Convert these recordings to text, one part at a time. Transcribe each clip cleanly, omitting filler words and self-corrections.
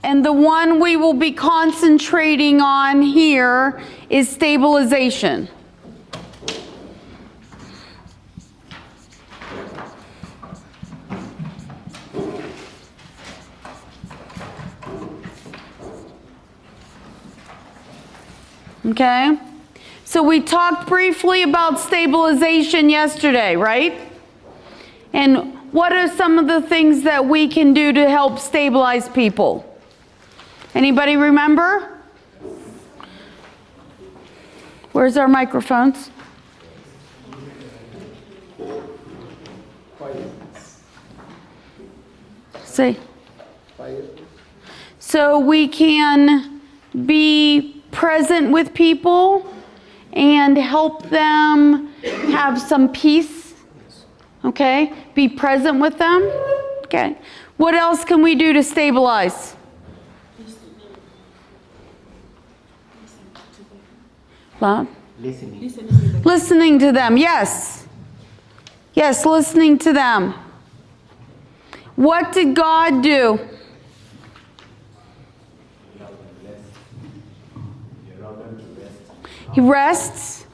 And the one we will be concentrating on here is stabilization. Okay? So we talked briefly about stabilization yesterday, right? And what are some of the things that we can do to help stabilize people? Anybody remember? Where's our microphones? Say. So we can be present with people and help them have some peace. Okay? Be present with them. Okay. What else can we do to stabilize? What? Listening to them. Yes. Yes, listening to them. What did God do? He rests.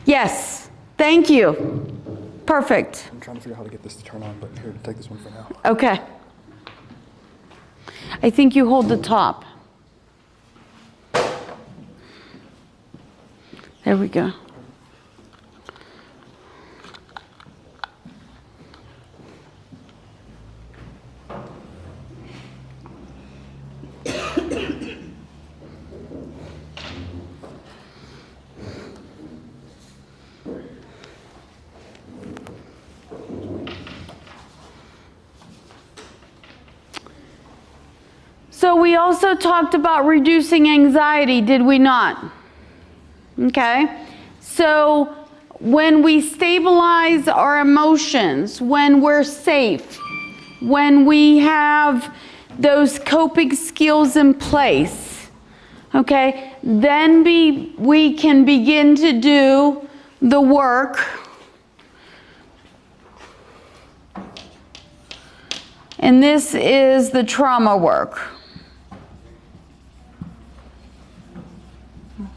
Yes. Thank you. Perfect. I'm trying to figure out how to get this to turn on, but here, take this one for now. Okay. I think you hold the top. There we go. So we also talked about reducing anxiety, did we not? Okay. So when we stabilize our emotions, when we're safe, when we have those coping skills in place, okay, then we can begin to do the work. And this is the trauma work.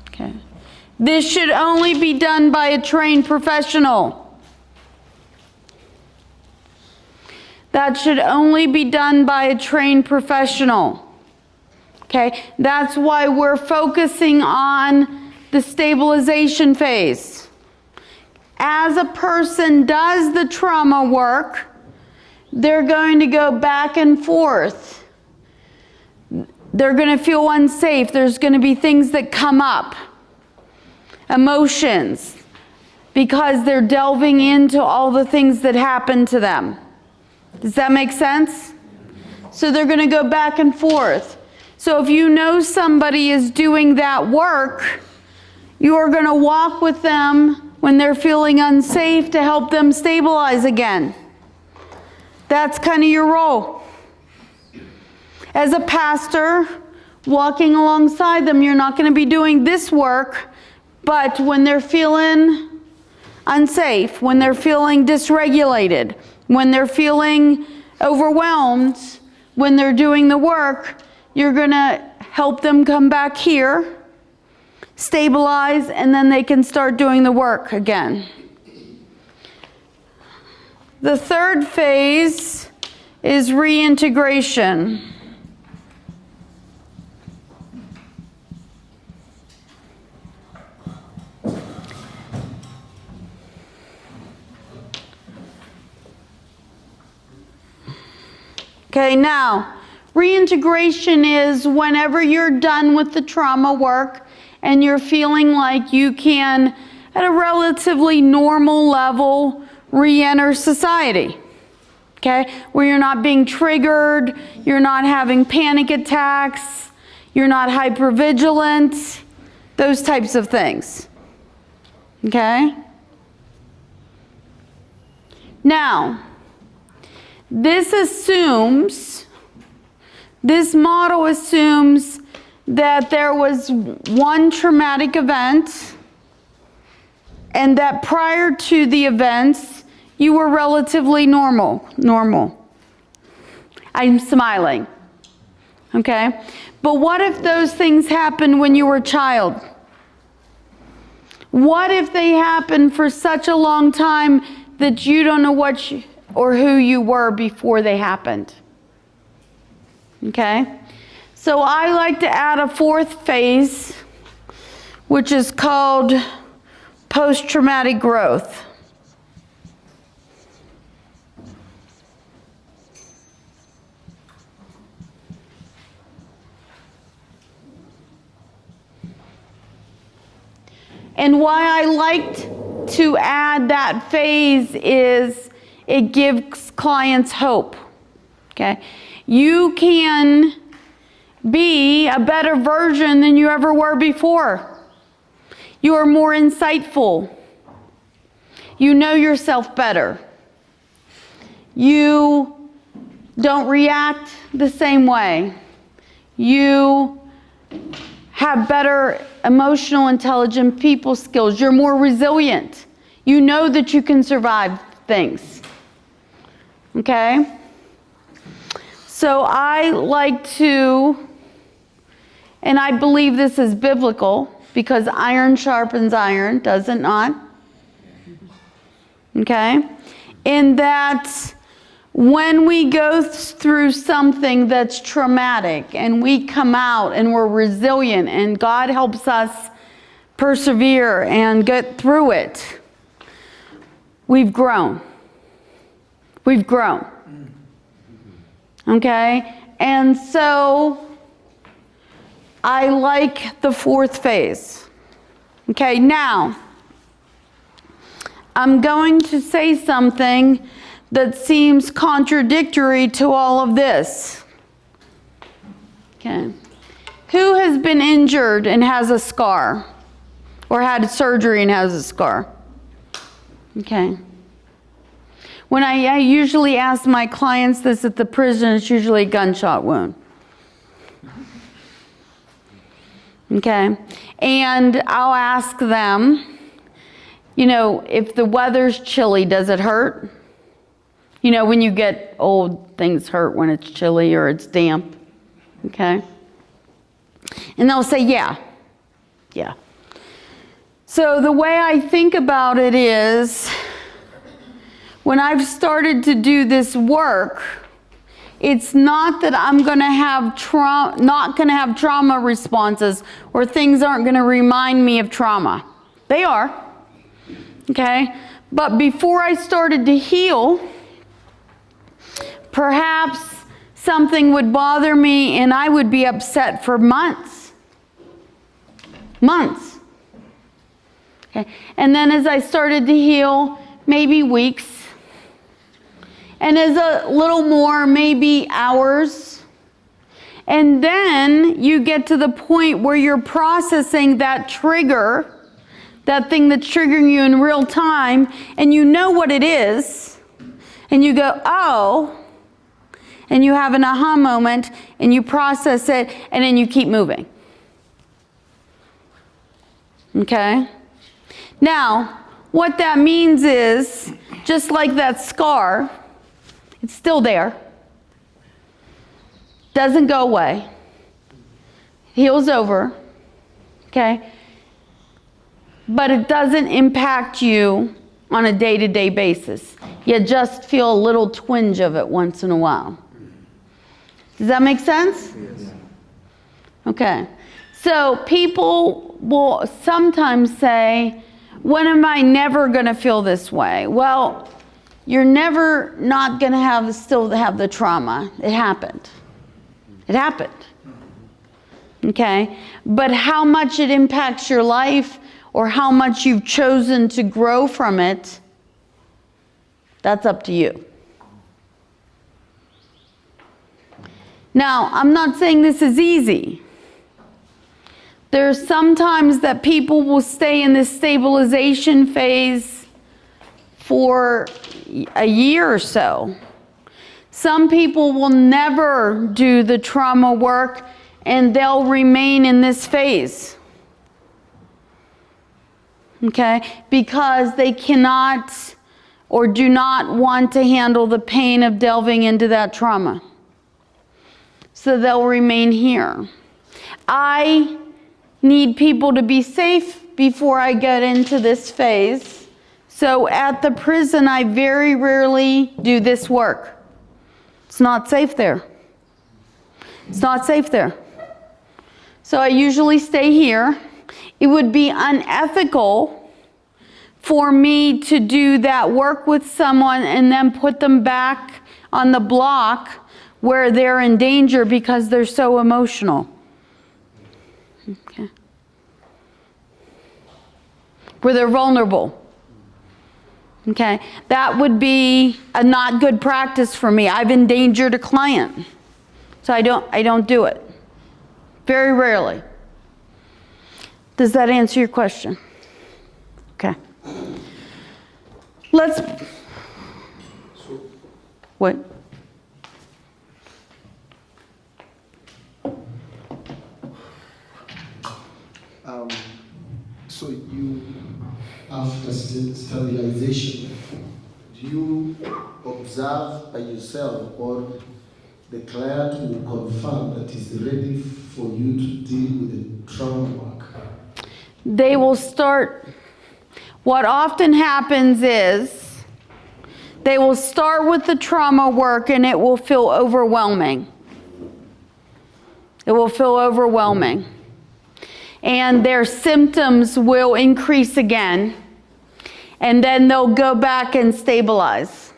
Okay. This should only be done by a trained professional. That should only be done by a trained professional. Okay? That's why we're focusing on the stabilization phase. As a person does the trauma work, they're going to go back and forth. They're going to feel unsafe. There's going to be things that come up. Emotions. Because they're delving into all the things that happened to them. Does that make sense? So they're going to go back and forth. So if you know somebody is doing that work, you are going to walk with them when they're feeling unsafe to help them stabilize again. That's kind of your role. As a pastor, walking alongside them, you're not going to be doing this work, but when they're feeling unsafe, when they're feeling dysregulated, when they're feeling overwhelmed, when they're doing the work, you're going to help them come back here, stabilize, and then they can start doing the work again. The third phase is reintegration. Okay, now, reintegration is whenever you're done with the trauma work and you're feeling like you can, at a relatively normal level, re-enter society. Okay, where you're not being triggered, you're not having panic attacks, you're not hypervigilant, those types of things. Okay? Now, this model assumes that there was one traumatic event and that prior to the events, you were relatively normal. I'm smiling. Okay? But what if those things happened when you were a child? What if they happened for such a long time that you don't know what or who you were before they happened? Okay? So I like to add a fourth phase, which is called post-traumatic growth. And why I liked to add that phase is it gives clients hope. Okay? You can be a better version than you ever were before. You are more insightful. You know yourself better. You don't react the same way. You have better emotional intelligence, people skills. You're more resilient. You know that you can survive things. Okay? So I like to, and I believe this is biblical, because iron sharpens iron, does it not? Okay? In that when we go through something that's traumatic and we come out and we're resilient and God helps us persevere and get through it, we've grown. We've grown. Okay? And so I like the fourth phase. Okay, now I'm going to say something that seems contradictory to all of this. Okay. Who has been injured and has a scar? Or had surgery and has a scar? Okay. When I usually ask my clients this at the prison, it's usually a gunshot wound. Okay. And I'll ask them, you know, if the weather's chilly, does it hurt? You know, when you get old, things hurt when it's chilly or it's damp. Okay? And they'll say, yeah. Yeah. So the way I think about it is, when I've started to do this work, it's not that I'm going to have not going to have trauma responses or things aren't going to remind me of trauma. They are. Okay? But before I started to heal, perhaps something would bother me and I would be upset for months. Months. Okay? And then as I started to heal, maybe weeks. And as a little more, maybe hours. And then you get to the point where you're processing that trigger, that thing that's triggering you in real time, and you know what it is. And you go, oh. And you have an aha moment, and you process it, and then you keep moving. Okay? Now, what that means is, just like that scar, it's still there. Doesn't go away. Heals over. Okay? But it doesn't impact you on a day-to-day basis. You just feel a little twinge of it once in a while. Does that make sense? Yes. Okay. So people will sometimes say, when am I never going to feel this way? Well, you're never not going to still have the trauma. It happened. It happened. Okay? But how much it impacts your life or how much you've chosen to grow from it, that's up to you. Now, I'm not saying this is easy. There's sometimes that people will stay in this stabilization phase for a year or so. Some people will never do the trauma work and they'll remain in this phase. Okay? Because they cannot or do not want to handle the pain of delving into that trauma. so they'll remain here. I need people to be safe before I get into this phase. So at the prison, I very rarely do this work. It's not safe there. It's not safe there. So I usually stay here. It would be unethical for me to do that work with someone and then put them back on the block where they're in danger because they're so emotional. Okay. Where they're vulnerable. Okay. That would be a not good practice for me. I've endangered a client. So I don't do it. Very rarely. Does that answer your question? Okay. Let's. What? So you, after sterilization, do you observe by yourself, or the client will confirm that he's ready for you to deal with the trauma work? They will start. What often happens is they will start with the trauma work and it will feel overwhelming. It will feel overwhelming. And their symptoms will increase again. And then they'll go back and stabilize.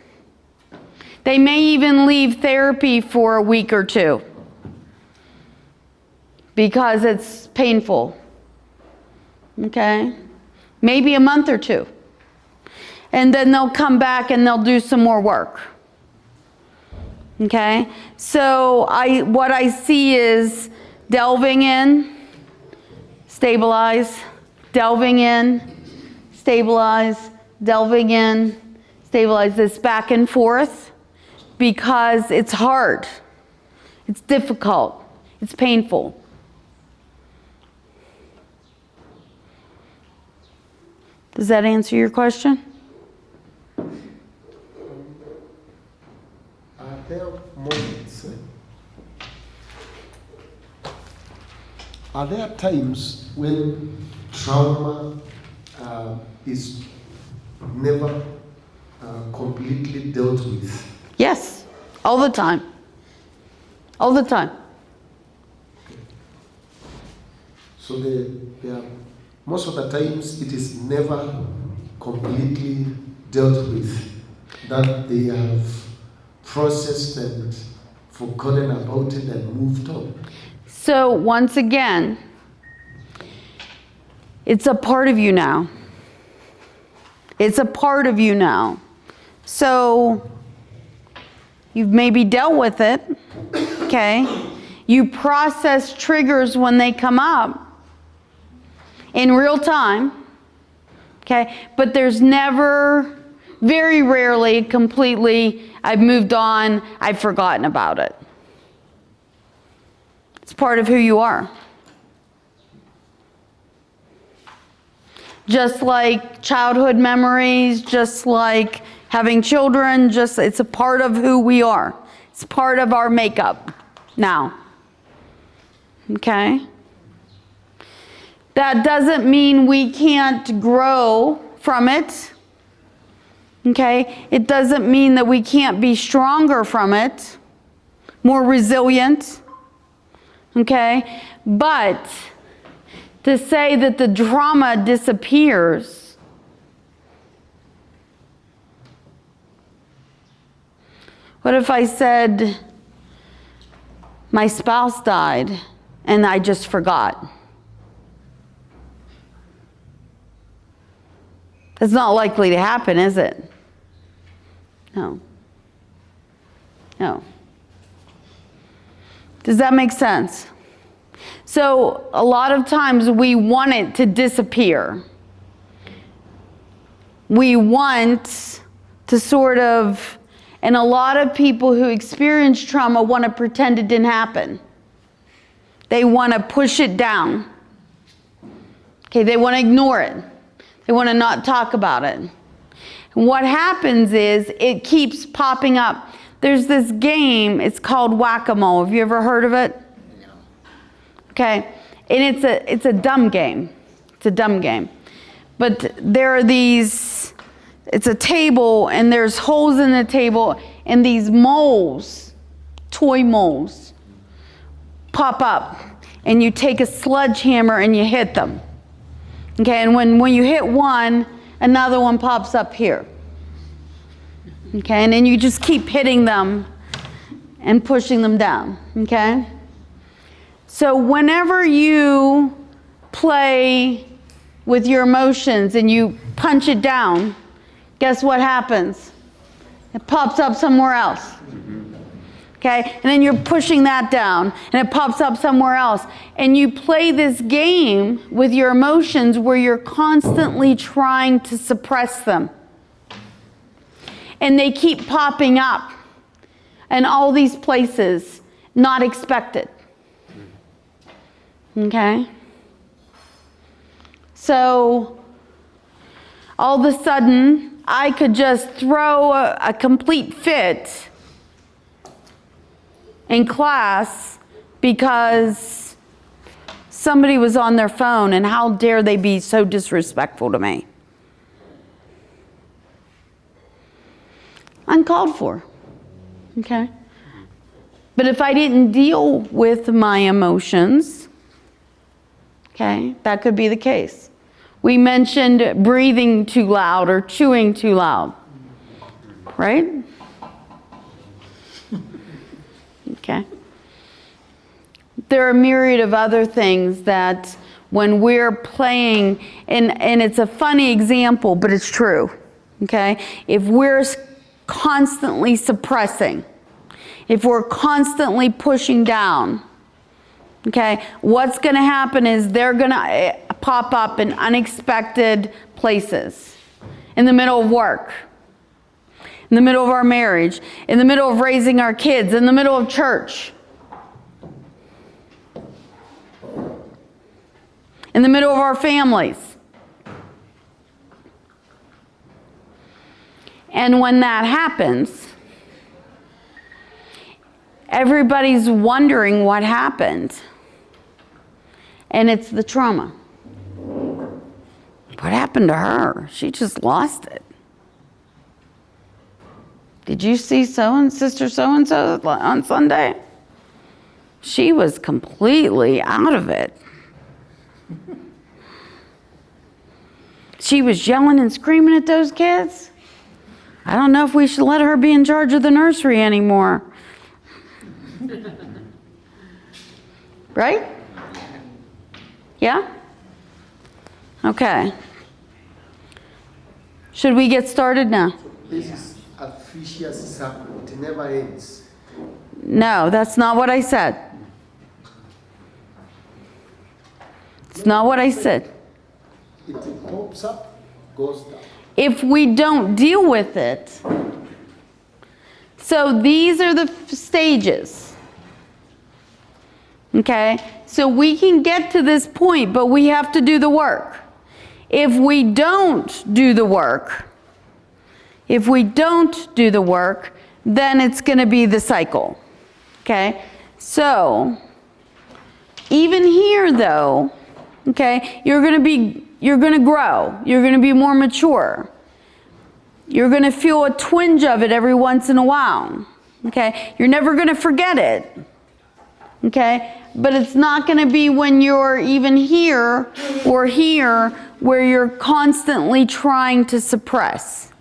They may even leave therapy for a week or two because it's painful. Okay? Maybe a month or two. And then they'll come back and they'll do some more work. Okay? So what I see is delving in, stabilize, delving in, stabilize, delving in, stabilize, this back and forth because it's hard. It's difficult. It's painful. Does that answer your question? Are there moments? Are there times when trauma is never completely dealt with? Yes, all the time. All the time. So most of the times it is never completely dealt with, that they have processed and forgotten about it and moved on. So once again, it's a part of you now. It's a part of you now. So you've maybe dealt with it, okay? You process triggers when they come up in real time, okay? But there's never, very rarely, completely, I've moved on, I've forgotten about it. It's part of who you are. Just like childhood memories, just like having children, it's a part of who we are. It's part of our makeup now. Okay? That doesn't mean we can't grow from it. Okay? It doesn't mean that we can't be stronger from it, more resilient. Okay? But to say that the trauma disappears, what if I said my spouse died and I just forgot? That's not likely to happen, is it? No. No. Does that make sense? So a lot of times we want it to disappear. We want to sort of, and a lot of people who experience trauma want to pretend it didn't happen. They want to push it down. Okay, they want to ignore it. They want to not talk about it. And what happens is it keeps popping up. there's this game, it's called whack-a-mole. Have you ever heard of it? No. Okay, and it's a dumb game. It's a dumb game. But there are these, it's a table, and there's holes in the table, and these moles, toy moles, pop up, and you take a sledgehammer and you hit them. Okay, and when you hit one, another one pops up here. Okay, and then you just keep hitting them and pushing them down. Okay? So whenever you play with your emotions and you punch it down, guess what happens? It pops up somewhere else. Okay? And then you're pushing that down and it pops up somewhere else. And you play this game with your emotions where you're constantly trying to suppress them. And they keep popping up in all these places, not expected. Okay? So, all of a sudden, I could just throw a complete fit in class because somebody was on their phone, and how dare they be so disrespectful to me? Uncalled for. Okay? But if I didn't deal with my emotions, okay, that could be the case. We mentioned breathing too loud or chewing too loud. Right? Okay. There are a myriad of other things that when we're playing, and it's a funny example, but it's true. Okay? If we're constantly suppressing, if we're constantly pushing down, okay, what's going to happen is they're going to pop up in unexpected places. In the middle of work, in the middle of our marriage, in the middle of raising our kids, in the middle of church, in the middle of our families. And when that happens, everybody's wondering what happened. And it's the trauma. What happened to her? She just lost it. Did you see Sister so-and-so on Sunday? She was completely out of it. She was yelling and screaming at those kids. I don't know if we should let her be in charge of the nursery anymore. Right? Yeah? Okay. Should we get started now? This is a vicious circle. It never ends. No, that's not what I said. It's not what I said. It pops up, goes down. If we don't deal with it, so these are the stages. Okay? So we can get to this point, but we have to do the work. If we don't do the work, then it's going to be the cycle. Okay? So, even here though, okay, you're going to grow. You're going to be more mature. You're going to feel a twinge of it every once in a while. Okay? You're never going to forget it. Okay? But it's not going to be when you're even here or here where you're constantly trying to suppress.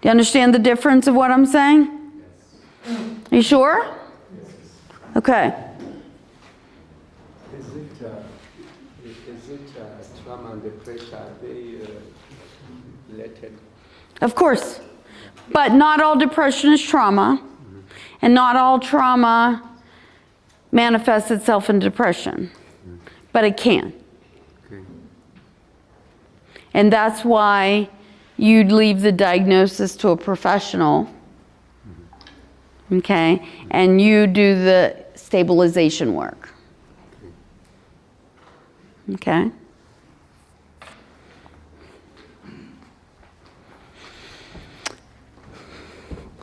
Do you understand the difference of what I'm saying? Are you sure? Okay. Is it trauma and depression? Are they related? Of course. But not all depression is trauma. And not all trauma manifests itself in depression. But it can. Okay. And that's why you'd leave the diagnosis to a professional. Okay? And you do the stabilization work. Okay?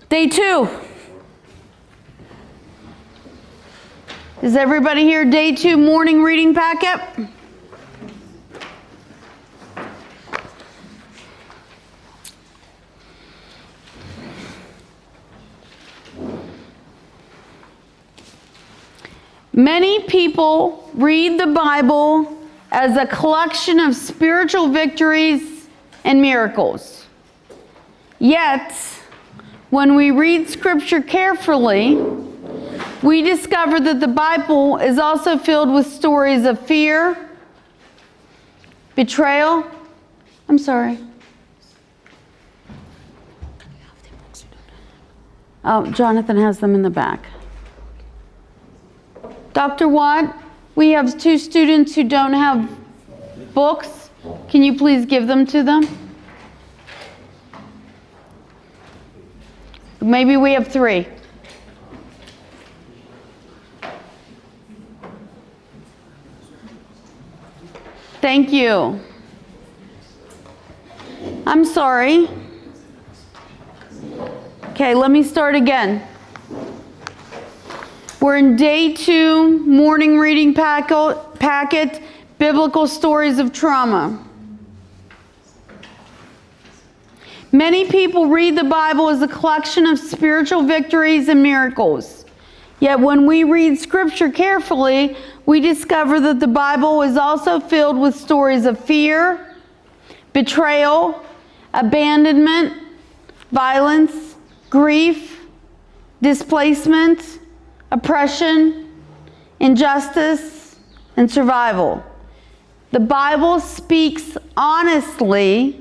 Day 2. Is everybody here? Day 2 morning reading packet? Many people read the Bible as a collection of spiritual victories and miracles. Yet, when we read Scripture carefully, we discover that the Bible is also filled with stories of fear, betrayal. I'm sorry. Oh, Jonathan has them in the back. Dr. Watt, we have 2 students who don't have books. Can you please give them to them? Maybe we have 3. Thank you. I'm sorry. Okay, let me start again. We're in day 2, morning reading packet, biblical stories of trauma. Many people read the Bible as a collection of spiritual victories and miracles. Yet when we read Scripture carefully, we discover that the Bible is also filled with stories of fear, betrayal, abandonment, violence, grief, displacement, oppression, injustice, and survival. The Bible speaks honestly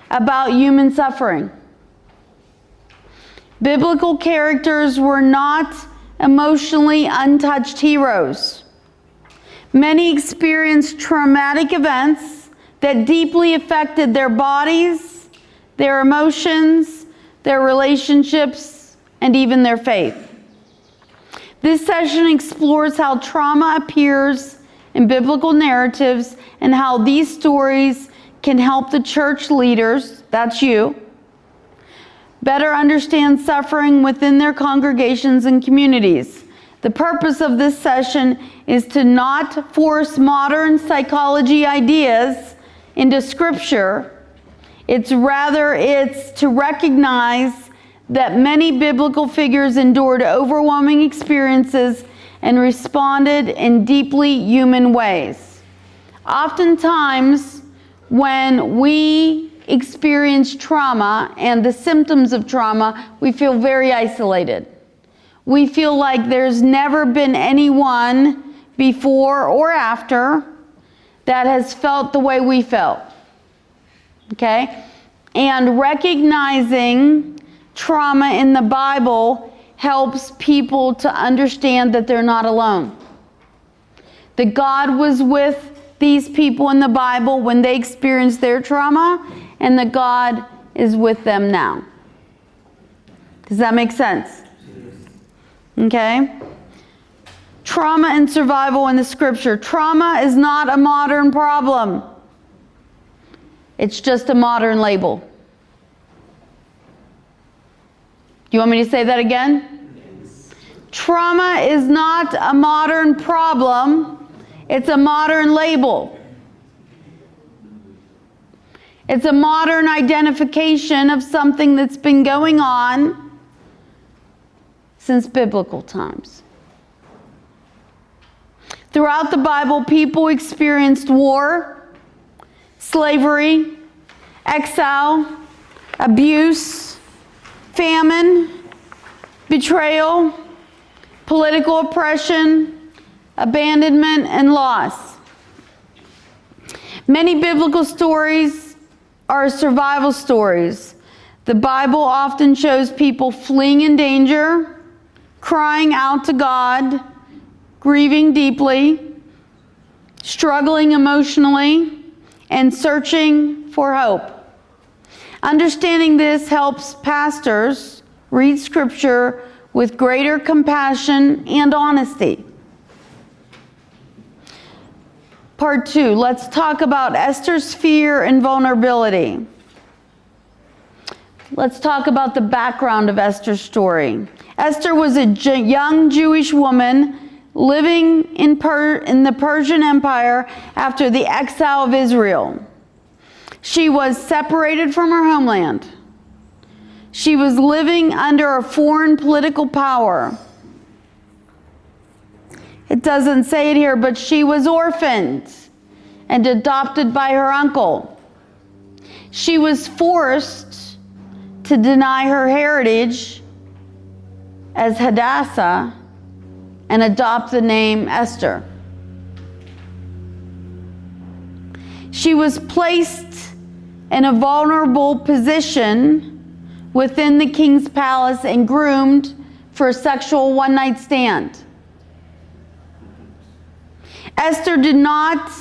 about human suffering. Biblical characters were not emotionally untouched heroes. Many experienced traumatic events that deeply affected their bodies, their emotions, their relationships, and even their faith. This session explores how trauma appears in biblical narratives and how these stories can help the church leaders, that's you, better understand suffering within their congregations and communities. The purpose of this session is to not force modern psychology ideas into Scripture. It's to recognize that many biblical figures endured overwhelming experiences and responded in deeply human ways. Oftentimes, when we experience trauma and the symptoms of trauma, we feel very isolated. We feel like there's never been anyone before or after that has felt the way we felt. Okay? And recognizing trauma in the Bible helps people to understand that they're not alone. That God was with these people in the Bible when they experienced their trauma, and that God is with them now. Does that make sense? Okay? Trauma and survival in the Scripture. Trauma is not a modern problem. It's just a modern label. Do you want me to say that again? Yes. Trauma is not a modern problem. It's a modern label. It's a modern identification of something that's been going on since biblical times. Throughout the Bible, people experienced war, slavery, exile, abuse, famine, betrayal, political oppression, abandonment, and loss. Many biblical stories are survival stories. The Bible often shows people fleeing in danger, crying out to God, grieving deeply, struggling emotionally, and searching for hope. Understanding this helps pastors read Scripture with greater compassion and honesty. Part 2, let's talk about Esther's fear and vulnerability. let's talk about the background of Esther's story. Esther was a young Jewish woman living in the Persian Empire after the exile of Israel. She was separated from her homeland. She was living under a foreign political power. It doesn't say it here, but she was orphaned and adopted by her uncle. She was forced to deny her heritage as Hadassah and adopt the name Esther. She was placed in a vulnerable position within the king's palace and groomed for a sexual one-night stand. Esther did not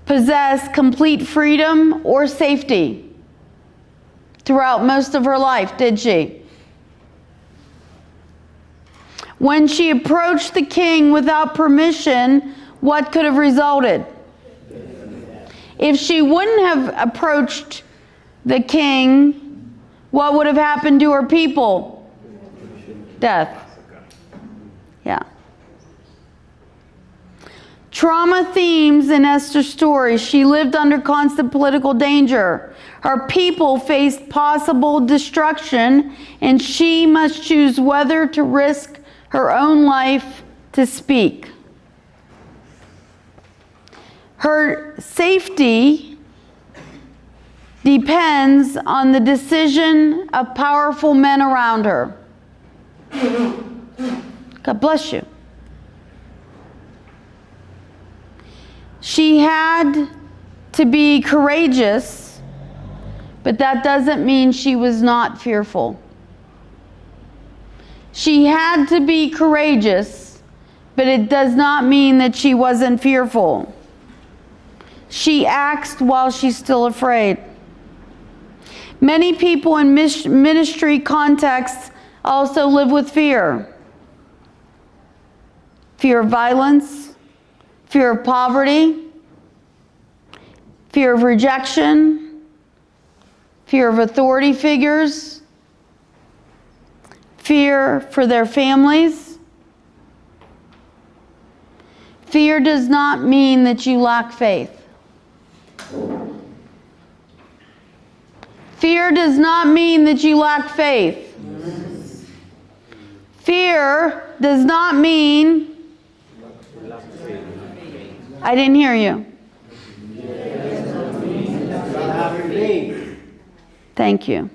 possess complete freedom or safety throughout most of her life, did she? When she approached the king without permission, what could have resulted? If she wouldn't have approached the king, what would have happened to her people? Death. Yeah. Trauma themes in Esther's story. She lived under constant political danger. Her people faced possible destruction, and she must choose whether to risk her own life to speak. Her safety depends on the decision of powerful men around her. God bless you. She had to be courageous, but that doesn't mean she was not fearful. She had to be courageous, but it does not mean that she wasn't fearful. She acts while she's still afraid. Many people in ministry contexts also live with fear. Fear of violence, fear of poverty, fear of rejection, fear of authority figures, fear for their families. Fear does not mean that you lack faith. Fear does not mean that you lack faith. Fear does not mean... I didn't hear you. Thank you.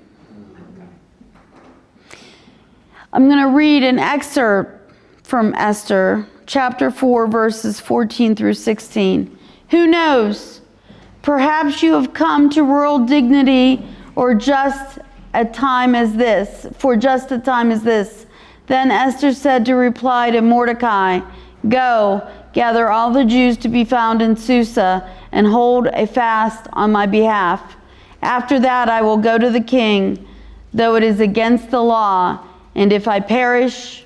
I'm going to read an excerpt from Esther, chapter 4, verses 14 through 16. Who knows? Perhaps you have come to royal dignity for just a time as this. Then Esther said to reply to Mordecai, go, gather all the Jews to be found in Susa and hold a fast on my behalf. After that I will go to the king, though it is against the law, and if I perish,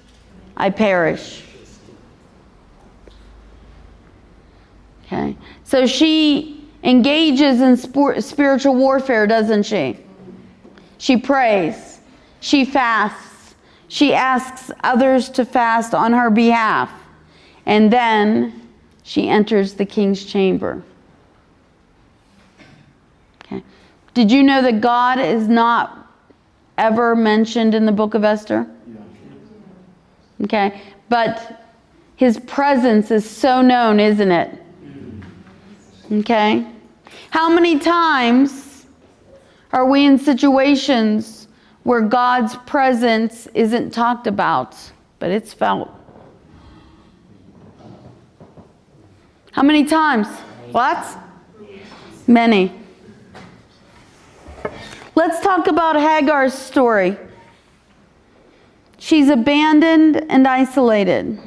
I perish. Okay, so she engages in spiritual warfare, doesn't she? She prays, she fasts, she asks others to fast on her behalf, and then she enters the king's chamber. Okay. Did you know that God is not ever mentioned in the book of Esther? Okay, but his presence is so known, isn't it? Okay. How many times are we in situations where God's presence isn't talked about, but it's felt? How many times? What? Many. Let's talk about Hagar's story. She's abandoned and isolated.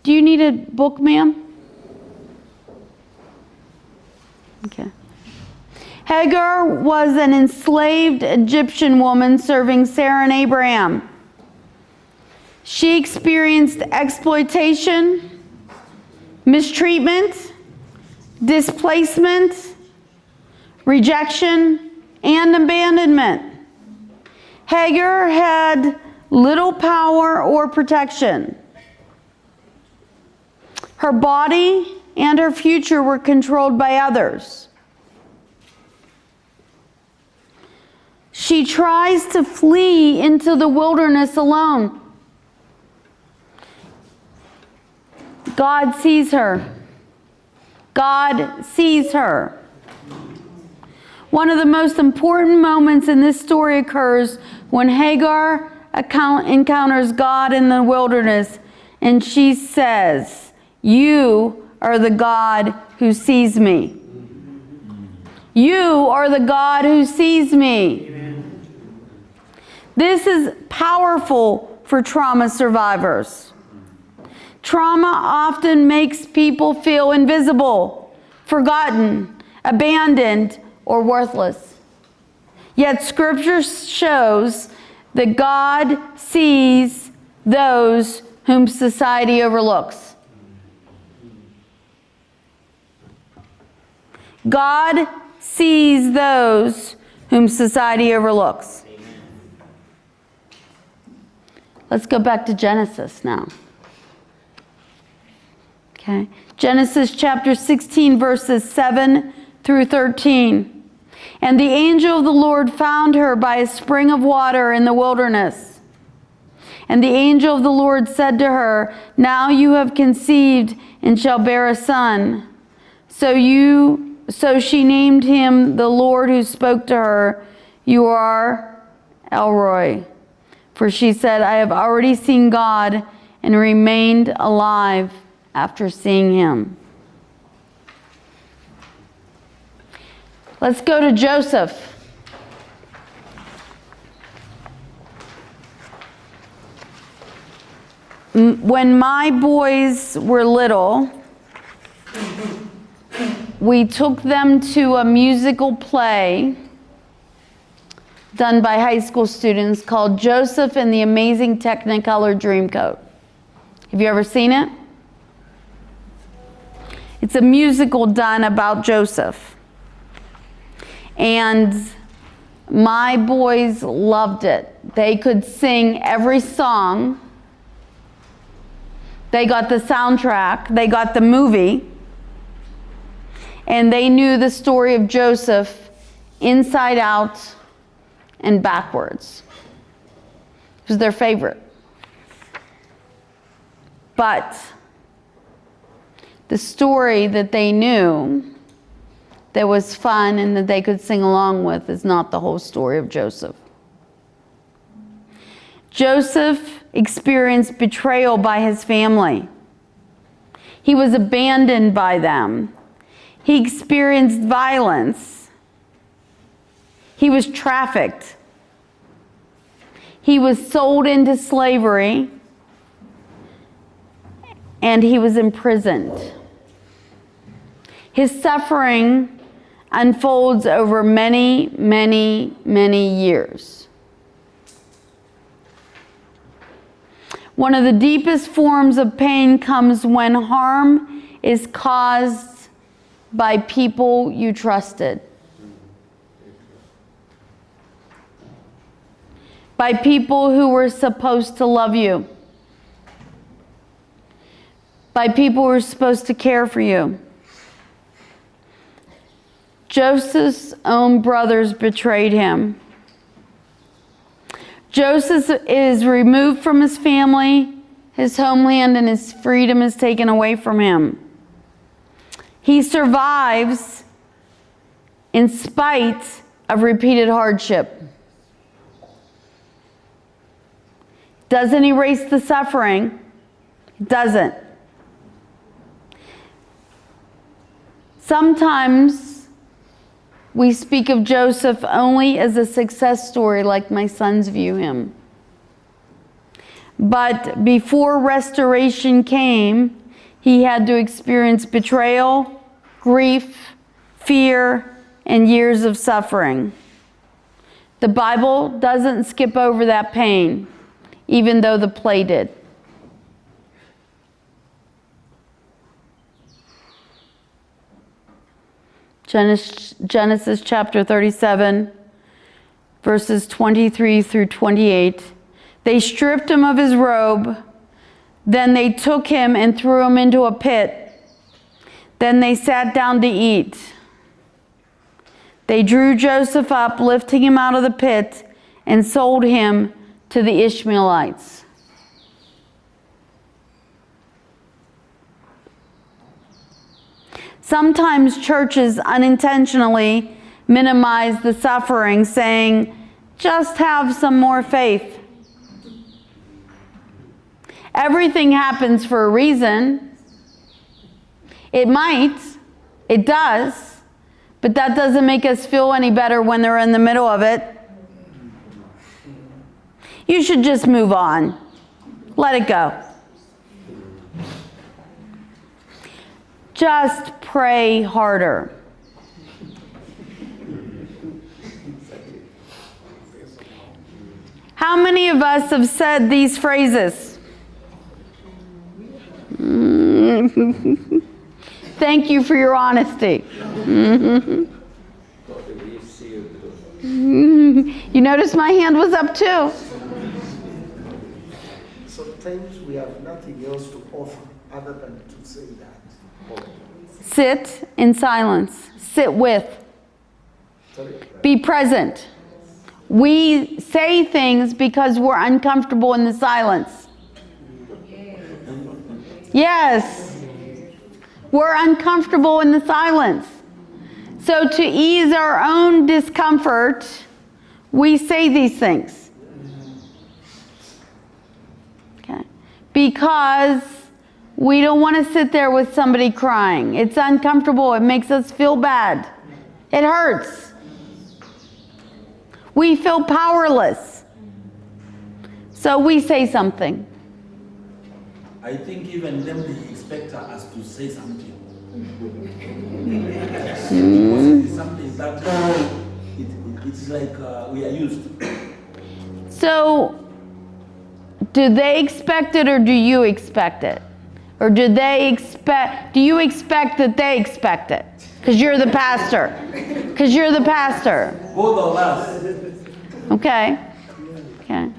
Do you need a book, ma'am? Okay. Hagar was an enslaved Egyptian woman serving Sarah and Abraham. She experienced exploitation, mistreatment, displacement, rejection, and abandonment. Hagar had little power or protection. Her body and her future were controlled by others. She tries to flee into the wilderness alone. God sees her. God sees her. One of the most important moments in this story occurs when Hagar encounters God in the wilderness, and she says, "You are the God who sees me. You are the God who sees me." This is powerful for trauma survivors. Trauma often makes people feel invisible, forgotten, abandoned, or worthless. Yet Scripture shows that God sees those whom society overlooks. God sees those whom society overlooks. Let's go back to Genesis now. Okay. Genesis chapter 16, verses 7 through 13. And the angel of the Lord found her by a spring of water in the wilderness. And the angel of the Lord said to her, "Now you have conceived and shall bear a son. So she named him the Lord who spoke to her, 'You are El Roi.' For she said, 'I have already seen God and remained alive after seeing him.'" Let's go to Joseph. When my boys were little, we took them to a musical play done by high school students called Joseph and the Amazing Technicolor Dreamcoat. Have you ever seen it? It's a musical done about Joseph. And my boys loved it. They could sing every song. They got the soundtrack. They got the movie. And they knew the story of Joseph inside out and backwards. It was their favorite. But the story that they knew that was fun and that they could sing along with is not the whole story of Joseph. Joseph experienced betrayal by his family. He was abandoned by them. He experienced violence. He was trafficked. He was sold into slavery. And he was imprisoned. His suffering unfolds over many, many, many years. One of the deepest forms of pain comes when harm is caused by people you trusted. By people who were supposed to love you. By people who were supposed to care for you. Joseph's own brothers betrayed him. Joseph is removed from his family, his homeland, and his freedom is taken away from him. He survives in spite of repeated hardship. Doesn't erase the suffering. It doesn't. Sometimes we speak of Joseph only as a success story, like my sons view him. But before restoration came, he had to experience betrayal, grief, fear, and years of suffering. The Bible doesn't skip over that pain, even though the play did. Genesis chapter 37, verses 23 through 28. They stripped him of his robe. Then they took him and threw him into a pit. Then they sat down to eat. They drew Joseph up, lifting him out of the pit, and sold him to the Ishmaelites. Sometimes churches unintentionally minimize the suffering, saying, just have some more faith. Everything happens for a reason. It might, it does, but that doesn't make us feel any better when they're in the middle of it. You should just move on. Let it go. Just pray harder. How many of us have said these phrases? Thank you for your honesty. You notice my hand was up too. Sometimes we have nothing else to offer other than to say that. Sit in silence. Sit with. Be present. We say things because we're uncomfortable in the silence. Yes. We're uncomfortable in the silence. So to ease our own discomfort, we say these things. Okay. Because we don't want to sit there with somebody crying. It's uncomfortable. It makes us feel bad. It hurts. We feel powerless. So we say something. I think even them, they expect us to say something. Because it is something that it's like we are used. So, do they expect it or do you expect it? Or do you expect that they expect it? Because you're the pastor. Because you're the pastor. Both of us. Okay. Okay.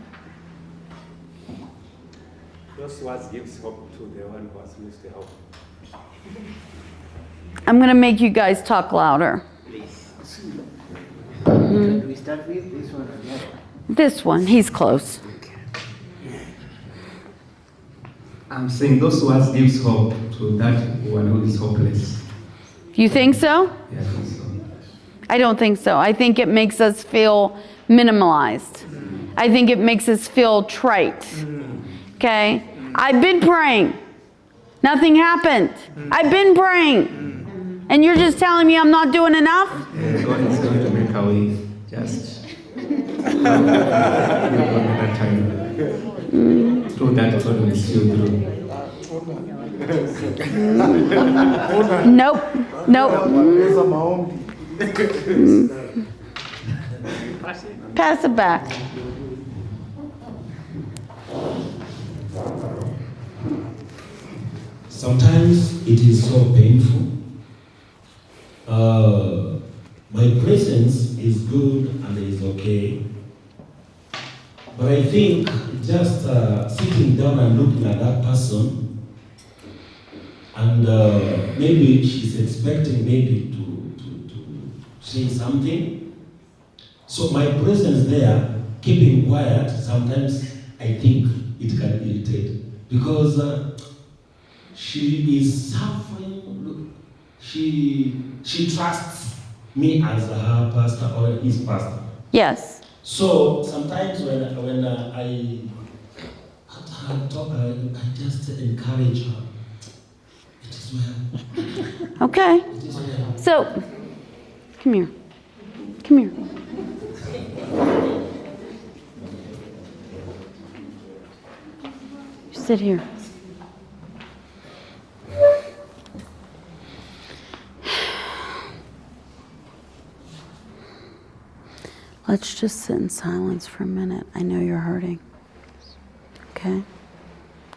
Those words gives hope to the one who has missed the hope. I'm going to make you guys talk louder. Please. Can we start with this one or the other one? This one, he's close. I'm saying those words gives hope to that one who is hopeless. You think so? Yeah, I think so. I don't think so. I think it makes us feel minimalized. I think it makes us feel trite. Okay? I've been praying. Nothing happened. I've been praying. And you're just telling me I'm not doing enough? Yeah, God is going to make a way. Just another time. Through that God will see you through. Nope. Pass it back. Sometimes it is so painful. My presence is good and is okay. But I think just sitting down and looking at that person, and maybe she's expecting maybe to say something. So my presence there, keeping quiet, sometimes I think it can irritate. Because she is suffering. Look, she trusts me as her pastor or his pastor. Yes. So sometimes when I talk, I just encourage her. It is well. Okay. It is well. So, come here. Come here. You sit here. Let's just sit in silence for a minute. I know you're hurting. Okay?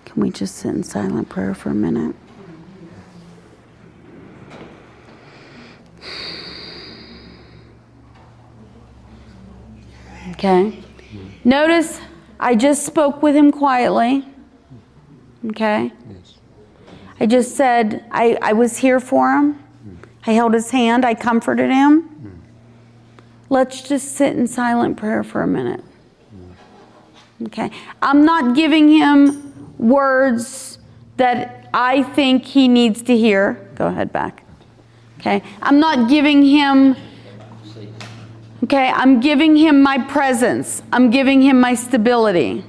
Can we just sit in silent prayer for a minute? Okay? Notice I just spoke with him quietly. Okay? I just said I was here for him. I held his hand. I comforted him. Let's just sit in silent prayer for a minute. Okay? I'm not giving him words that I think he needs to hear. Go ahead, back. Okay? I'm not giving him... Okay, I'm giving him my presence. I'm giving him my stability.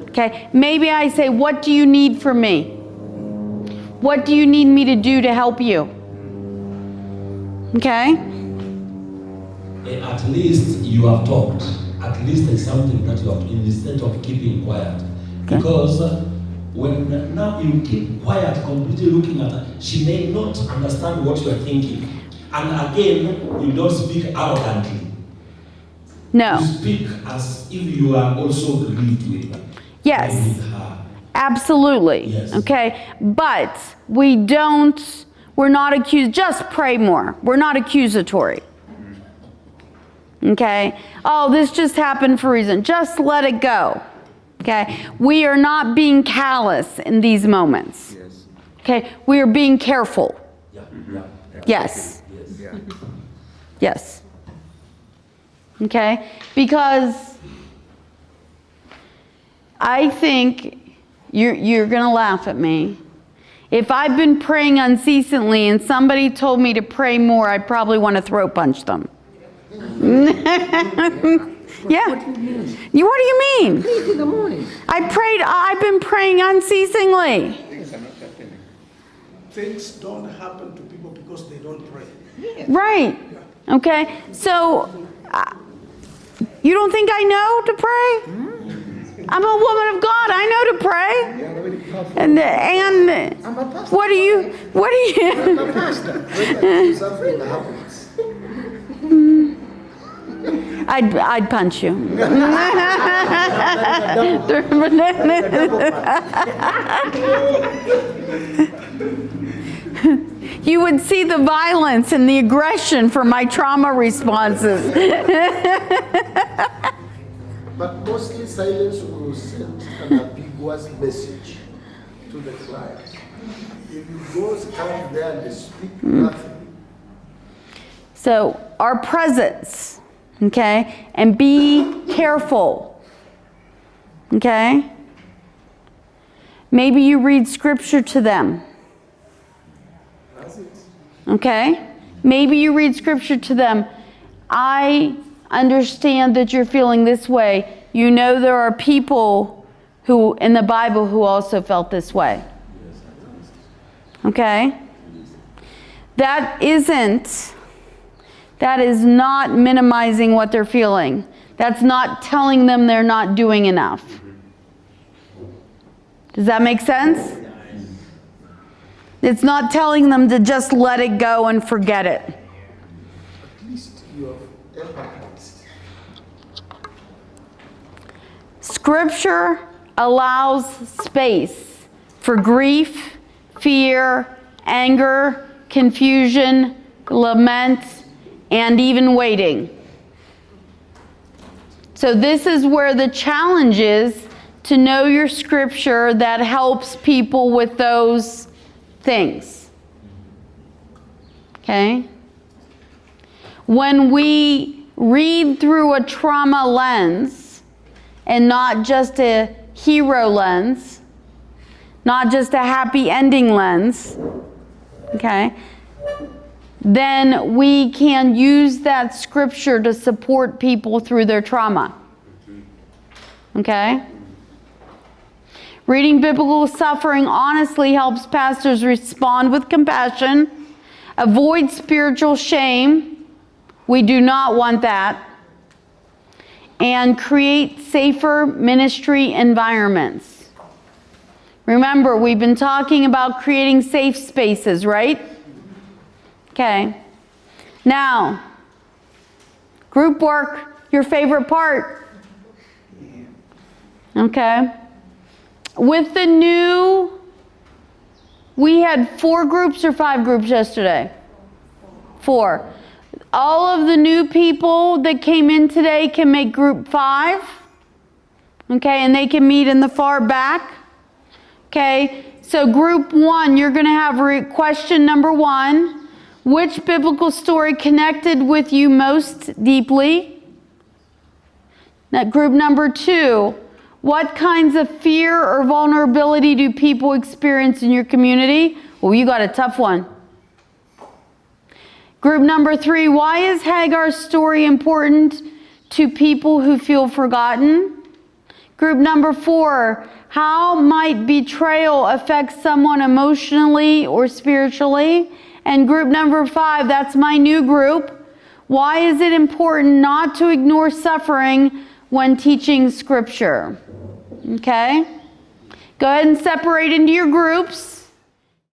Okay, maybe I say, what do you need from me? What do you need me to do to help you? Okay? At least you have talked. At least there's something that you have, instead of keeping quiet. Okay. Because when now you keep quiet, completely looking at her, she may not understand what you are thinking. And again, you don't speak arrogantly. No. You speak as if you are also grieved with her. Yes. With her. Absolutely. Yes. Okay, but we're not accused. Just pray more. We're not accusatory. Okay? Oh, this just happened for a reason. Just let it go. Okay? We are not being callous in these moments. Yes. Okay? We are being careful. Yeah. Yes. Yes. Yes. Okay? Because I think you're going to laugh at me. If I've been praying unceasingly and somebody told me to pray more, I'd probably want to throat punch them. Yeah. What do you mean? Please in the morning. I've been praying unceasingly. Things don't happen to people because they don't pray. Right. Okay. So, you don't think I know to pray? I'm a woman of God. I know to pray. And I'm a pastor. what do you? I'm a pastor. Something happens. I'd punch you. You would see the violence and the aggression from my trauma responses. But mostly silence will send an ambiguous message to the client. If you go stand there and speak nothing, So our presence, okay, and be careful, okay? Maybe you read scripture to them. Okay? Maybe you read scripture to them. I understand that you're feeling this way. You know there are people who in the Bible who also felt this way. Okay? That is not minimizing what they're feeling. That's not telling them they're not doing enough. Does that make sense? It's not telling them to just let it go and forget it. at least you have empathized. Scripture allows space for grief, fear, anger, confusion, lament, and even waiting. So this is where the challenge is, to know your scripture that helps people with those things. Okay? When we read through a trauma lens and not just a hero lens, not just a happy ending lens, okay, then we can use that scripture to support people through their trauma. Okay? Reading biblical suffering honestly helps pastors respond with compassion, avoid spiritual shame. We do not want that. And create safer ministry environments. Remember, we've been talking about creating safe spaces, right? Okay. Now, group work, your favorite part. Okay. With the new, we had 4 groups or 5 groups yesterday? 4. All of the new people that came in today can make group 5. Okay, and they can meet in the far back. Okay, so group 1, you're going to have question number 1. Which biblical story connected with you most deeply? Now, group number 2, what kinds of fear or vulnerability do people experience in your community? Well, you got a tough one. Group number 3, why is Hagar's story important to people who feel forgotten? Group number 4, how might betrayal affect someone emotionally or spiritually? And group number 5, that's my new group. Why is it important not to ignore suffering when teaching Scripture? Okay? Go ahead and separate into your groups.